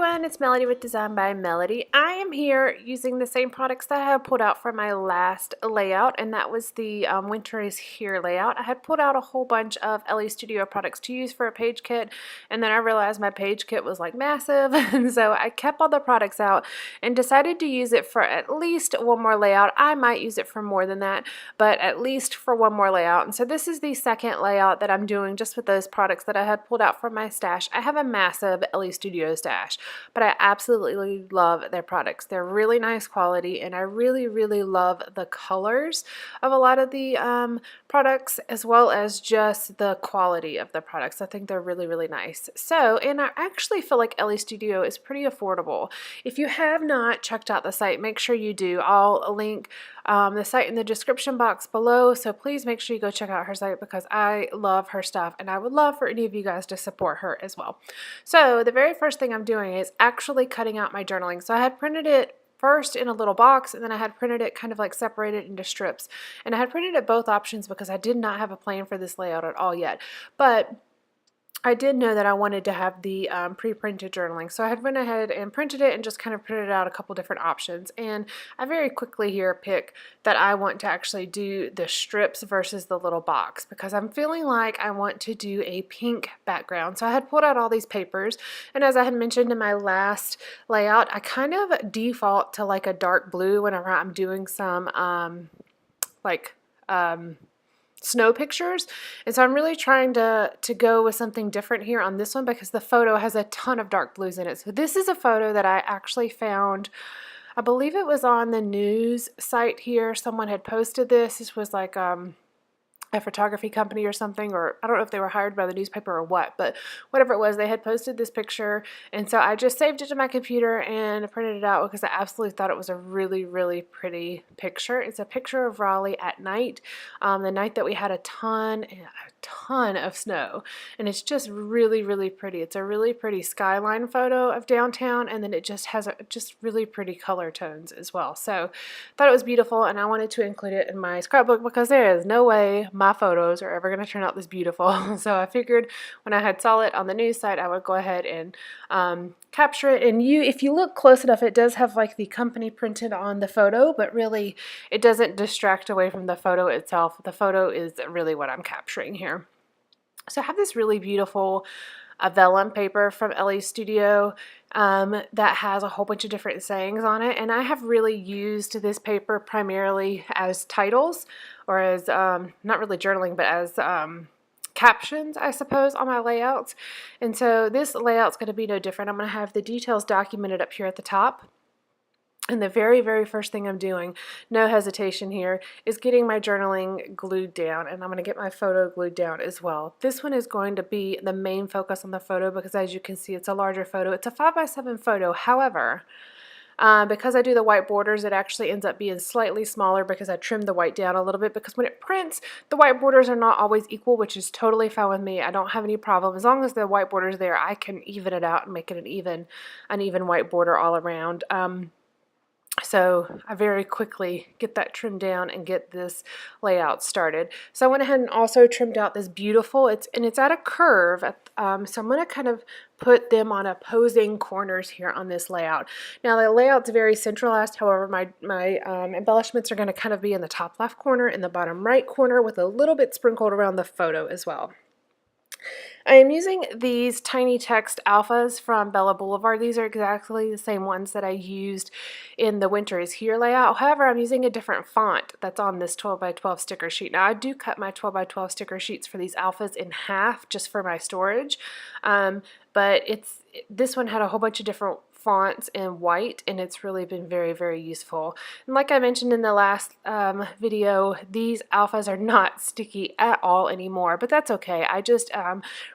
everyone, it's Melody with Design by Melody. I am here using the same products that I had pulled out from my last layout, and that was the Winter is Here layout. I had pulled out a whole bunch of Elle Studio products to use for a page kit, and then I realized my page kit was like massive, and so I kept all the products out and decided to use it for at least one more layout. I might use it for more than that, but at least for one more layout. And so this is the second layout that I'm doing just with those products that I had pulled out from my stash. I have a massive Elle Studio stash, but I absolutely love their products. They're really nice quality, and I really love the colors of a lot of the products, as well as just the quality of the products. I think they're really nice. So, and I actually feel like Elle Studio is pretty affordable. If you have not checked out the site, make sure you do. I'll link the site in the description box below, so please make sure you go check out her site because I love her stuff, and I would love for any of you guys to support her as well. So the very first thing I'm doing is actually cutting out my journaling. So I had printed it first in a little box, and then I had printed it kind of like separated into strips, and I had printed it both options because I did not have a plan for this layout at all yet, but I did know that I wanted to have the pre-printed journaling, so I had went ahead and printed it and just kind of printed out a couple different options. And I very quickly here pick that I want to actually do the strips versus the little box because I'm feeling like I want to do a pink background. So I had pulled out all these papers, and as I had mentioned in my last layout, I kind of default to like a dark blue whenever I'm doing some snow pictures, and so I'm really trying to go with something different here on this one because the photo has a ton of dark blues in it. So this is a photo that I actually found, I believe it was on the news site here. Someone had posted this. This was like a photography company or something, or I don't know if they were hired by the newspaper or what, but whatever it was, they had posted this picture, and so I just saved it to my computer and printed it out because I absolutely thought it was a really pretty picture. It's a picture of Raleigh at night, the night that we had a ton of snow, and it's just really pretty. It's a really pretty skyline photo of downtown, and then it just has just really pretty color tones as well. So I thought it was beautiful, and I wanted to include it in my scrapbook because there is no way my photos are ever going to turn out this beautiful. So I figured when I had saw it on the news site, I would go ahead and capture it. And if you look close enough, it does have like the company printed on the photo, but really it doesn't distract away from the photo itself. The photo is really what I'm capturing here. So I have this really beautiful vellum paper from Elle Studio that has a whole bunch of different sayings on it, and I have really used this paper primarily as titles, or as not really journaling, but as captions, I suppose, on my layouts. And so this layout's going to be no different. I'm going to have the details documented up here at the top. And the very first thing I'm doing, no hesitation here, is getting my journaling glued down, and I'm going to get my photo glued down as well. This one is going to be the main focus on the photo because, as you can see, it's a larger photo. It's a 5x7 photo. However, because I do the white borders, it actually ends up being slightly smaller because I trimmed the white down a little bit, because when it prints, the white borders are not always equal, which is totally fine with me. I don't have any problem. As long as the white border is there, I can even it out and make it an even white border all around. So I very quickly get that trimmed down and get this layout started. So I went ahead and also trimmed out this beautiful, it's at a curve, so I'm going to kind of put them on opposing corners here on this layout. Now the layout's very centralized, however my embellishments are going to kind of be in the top left corner and the bottom right corner, with a little bit sprinkled around the photo as well. I am using these tiny text alphas from Bella Boulevard. These are exactly the same ones that I used in the Winter is Here layout. However, I'm using a different font that's on this 12x12 sticker sheet. Now, I do cut my 12x12 sticker sheets for these alphas in half just for my storage, but this one had a whole bunch of different fonts in white, and it's really been very useful. And like I mentioned in the last video, these alphas are not sticky at all anymore, but that's okay. I just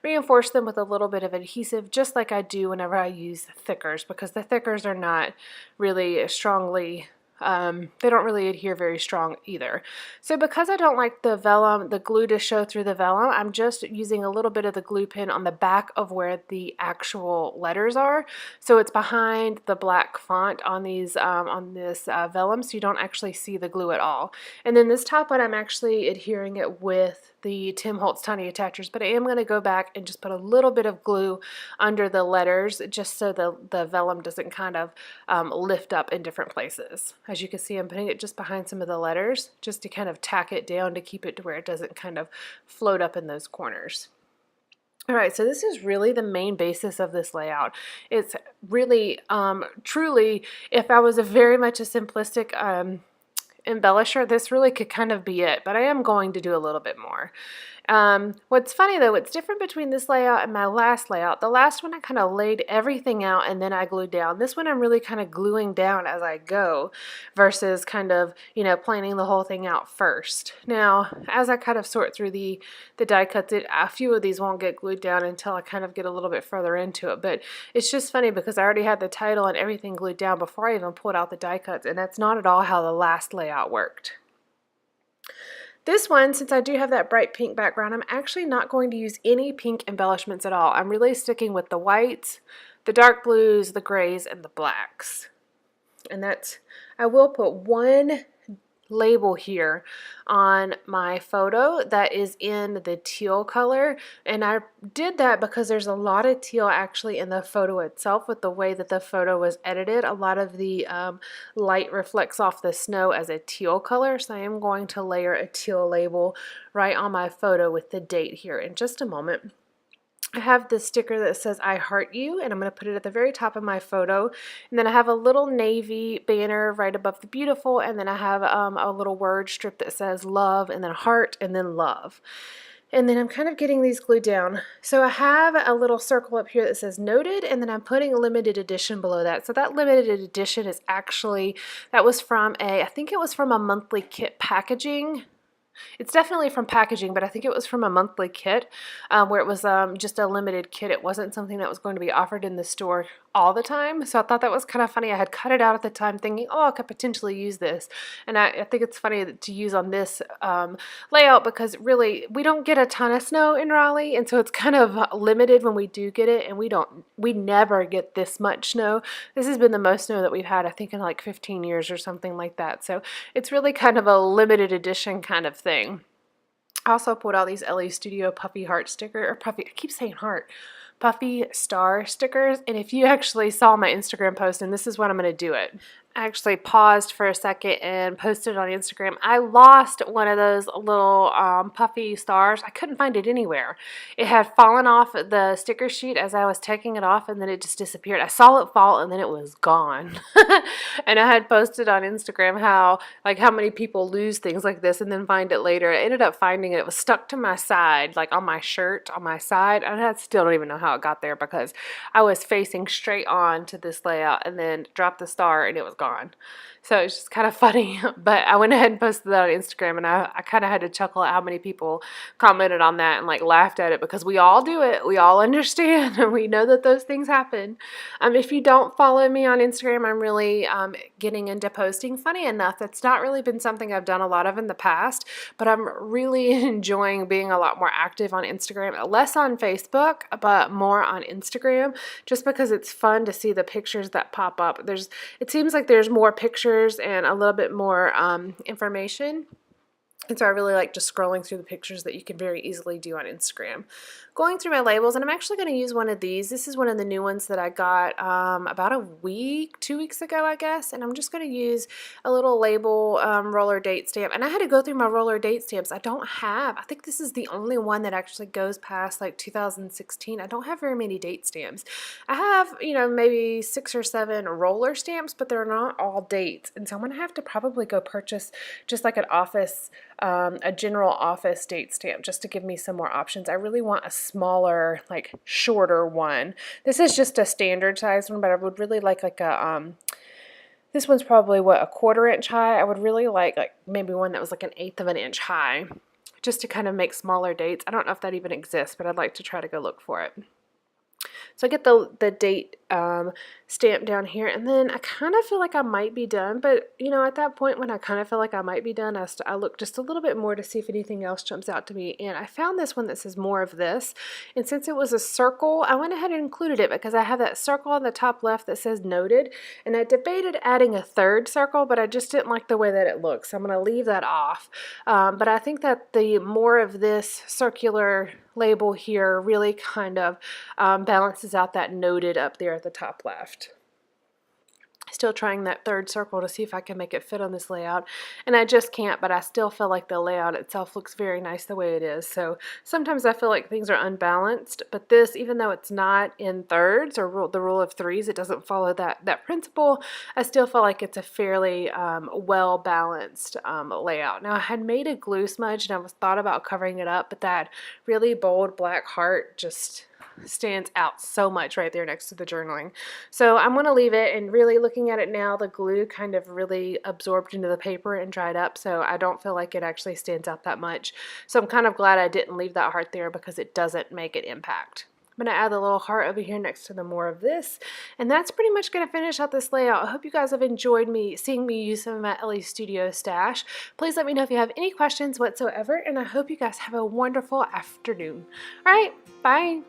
reinforce them with a little bit of adhesive, just like I do whenever I use thickers, because the thickers are not really strongly they don't really adhere very strong either. So because I don't like the vellum, the glue to show through the vellum, I'm just using a little bit of the glue pen on the back of where the actual letters are. So it's behind the black font on these on this vellum, so you don't actually see the glue at all. And then this top one, I'm actually adhering it with the Tim Holtz tiny attachers, but I am going to go back and just put a little bit of glue under the letters just so the vellum doesn't kind of lift up in different places. As you can see, I'm putting it just behind some of the letters just to kind of tack it down to keep it to where it doesn't kind of float up in those corners. All right, so this is really the main basis of this layout. It's really, truly, if I was very much a simplistic embellisher, this really could kind of be it, but I am going to do a little bit more. What's funny though, what's different between this layout and my last layout, the last one I kind of laid everything out and then I glued down. This one I'm really kind of gluing down as I go versus kind of, you know, planning the whole thing out first. Now, as I kind of sort through the die cuts, a few of these won't get glued down until I kind of get a little bit further into it, but it's just funny because I already had the title and everything glued down before I even pulled out the die cuts, and that's not at all how the last layout worked. This one, since I do have that bright pink background, I'm actually not going to use any pink embellishments at all. I'm really sticking with the whites, the dark blues, the grays, and the blacks. And that's, I will put one label here on my photo that is in the teal color, and I did that because there's a lot of teal actually in the photo itself with the way that the photo was edited. A lot of the light reflects off the snow as a teal color, so I am going to layer a teal label right on my photo with the date here in just a moment. I have this sticker that says I heart you, and I'm going to put it at the very top of my photo, and then I have a little navy banner right above the beautiful, and then I have a little word strip that says love, and then heart, and then love. And then I'm kind of getting these glued down. So I have a little circle up here that says noted, and then I'm putting limited edition below that. So that limited edition is actually, that was from I think it was from a monthly kit packaging. It's definitely from packaging, but I think it was from a monthly kit where it was just a limited kit. It wasn't something that was going to be offered in the store all the time. So I thought that was kind of funny. I had cut it out at the time thinking, oh, I could potentially use this. And I think it's funny to use on this layout because really we don't get a ton of snow in Raleigh. And so it's kind of limited when we do get it. And we never get this much snow. This has been the most snow that we've had, I think, in like 15 years or something like that. So it's really kind of a limited edition kind of thing. I also pulled out these Elle Studio puffy heart sticker, or puffy, I keep saying heart, puffy star stickers. And if you actually saw my Instagram post, and this is when I'm going to do it, I actually paused for a second and posted on Instagram. I lost one of those little puffy stars. I couldn't find it anywhere. It had fallen off the sticker sheet as I was taking it off, and then it just disappeared. I saw it fall and then it was gone. And I had posted on Instagram how many people lose things like this and then find it later. I ended up finding it. It was stuck to my side, like on my shirt, on my side. And I still don't even know how it got there because I was facing straight on to this layout and then dropped the star and it was gone. So it's just kind of funny, but I went ahead and posted that on Instagram, and I kind of had to chuckle at how many people commented on that and like laughed at it because we all do it. We all understand and we know that those things happen. If you don't follow me on Instagram, I'm really getting into posting. Funny enough, that's not really been something I've done a lot of in the past, but I'm really enjoying being a lot more active on Instagram, less on Facebook, but more on Instagram, just because it's fun to see the pictures that pop up. It seems like there's more pictures and a little bit more information. And so I really like just scrolling through the pictures that you can very easily do on Instagram. Going through my labels, and I'm actually going to use one of these. This is one of the new ones that I got about 2 weeks ago, I guess. And I'm just going to use a little label roller date stamp. And I had to go through my roller date stamps. I think this is the only one that actually goes past like 2016. I don't have very many date stamps. I have, maybe 6 or 7 roller stamps, but they're not all dates. And so I'm going to have to probably go purchase just like a general office date stamp just to give me some more options. I really want a smaller, like shorter one. This is just a standard size one, but I would really like this one's probably a 1/4 inch high. I would really like maybe one that was like 1/8 of an inch high, just to kind of make smaller dates. I don't know if that even exists, but I'd like to try to go look for it. So I get the date stamp down here, and then I kind of feel like I might be done, but you know, at that point when I kind of feel like I might be done, I look just a little bit more to see if anything else jumps out to me, and I found this one that says more of this, and since it was a circle, I went ahead and included it because I have that circle on the top left that says noted, and I debated adding a third circle, but I just didn't like the way that it looks, so I'm going to leave that off. But I think that the more of this circular label here really kind of balances out that noted up there at the top left. Still trying that third circle to see if I can make it fit on this layout, and I just can't, but I still feel like the layout itself looks very nice the way it is. So sometimes I feel like things are unbalanced, but this, even though it's not in thirds or the rule of threes, it doesn't follow that principle, I still feel like it's a fairly well balanced layout. Now I had made a glue smudge and I was thought about covering it up, but that really bold black heart just stands out so much right there next to the journaling. So I'm going to leave it, and really looking at it now, the glue kind of really absorbed into the paper and dried up, so I don't feel like it actually stands out that much. So I'm kind of glad I didn't leave that heart there because it doesn't make an impact. I'm going to add the little heart over here next to the more of this, and that's pretty much going to finish out this layout. I hope you guys have enjoyed seeing me use some of my Elle Studio stash. Please let me know if you have any questions whatsoever, and I hope you guys have a wonderful afternoon. All right, bye.